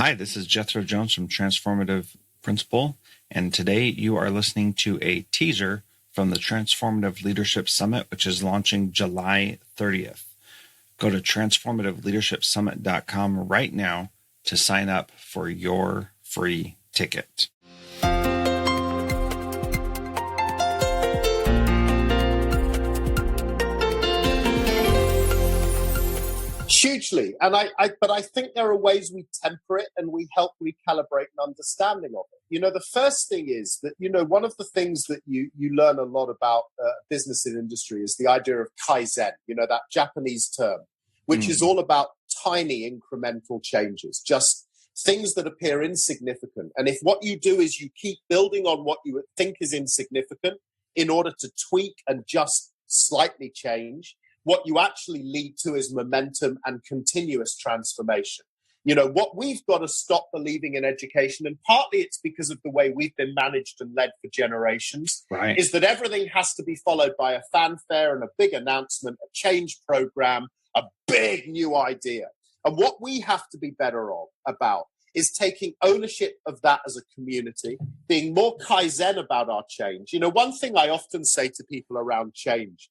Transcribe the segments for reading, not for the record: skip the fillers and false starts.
Hi, this is Jethro Jones from Transformative Principal, and today you are listening to a teaser from the Transformative Leadership Summit, which is launching July 30th. Go to transformativeleadershipsummit.com right now to sign up for your free ticket. Hugely. But I think there are ways we temper it and we help recalibrate an understanding of it. The first thing is that, one of the things that you learn a lot about business and industry is the idea of Kaizen, that Japanese term, which is all about tiny incremental changes, just things that appear insignificant. And if what you do is you keep building on what you think is insignificant in order to tweak and just slightly change, what you actually lead to is momentum and continuous transformation. What we've got to stop believing in education, and partly it's because of the way we've been managed and led for generations, Right. is that everything has to be followed by a fanfare and a big announcement, a change program, a big new idea. And what we have to be better about is taking ownership of that as a community, being more Kaizen about our change. One thing I often say to people around change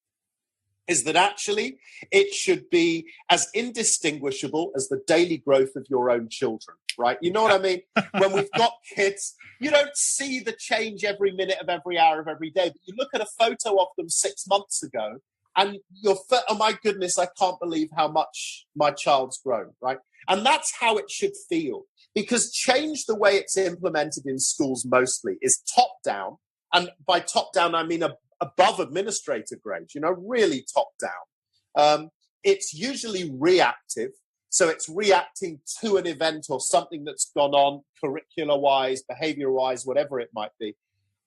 is that actually it should be as indistinguishable as the daily growth of your own children, right? You know what I mean? When we've got kids, you don't see the change every minute of every hour of every day, but you look at a photo of them 6 months ago and oh my goodness, I can't believe how much my child's grown, right? And that's how it should feel, because change, the way it's implemented in schools mostly, is top down. And by top down, I mean above administrator grades, really top down. It's usually reactive. So it's reacting to an event or something that's gone on curricular-wise, behavior-wise, whatever it might be.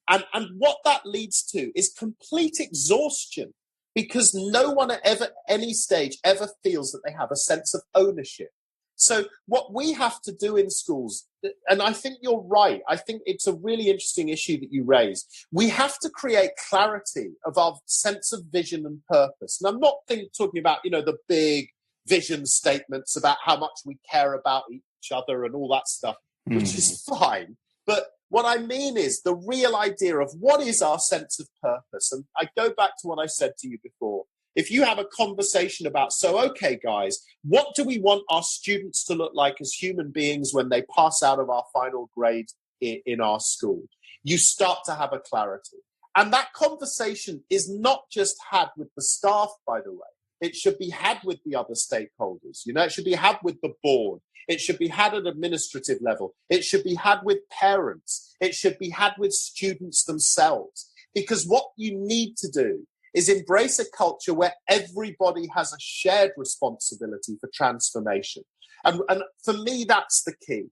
And what that leads to is complete exhaustion, because no one at any stage ever feels that they have a sense of ownership. So what we have to do in schools, and I think you're right, I think it's a really interesting issue that you raise. We have to create clarity of our sense of vision and purpose. And I'm not talking about, the big vision statements about how much we care about each other and all that stuff, which is fine. But what I mean is the real idea of what is our sense of purpose. And I go back to what I said to you before. If you have a conversation about, okay, guys, what do we want our students to look like as human beings when they pass out of our final grade in our school? You start to have a clarity. And that conversation is not just had with the staff, by the way. It should be had with the other stakeholders. It should be had with the board. It should be had at administrative level. It should be had with parents. It should be had with students themselves. Because what you need to do is embrace a culture where everybody has a shared responsibility for transformation. And for me, that's the key.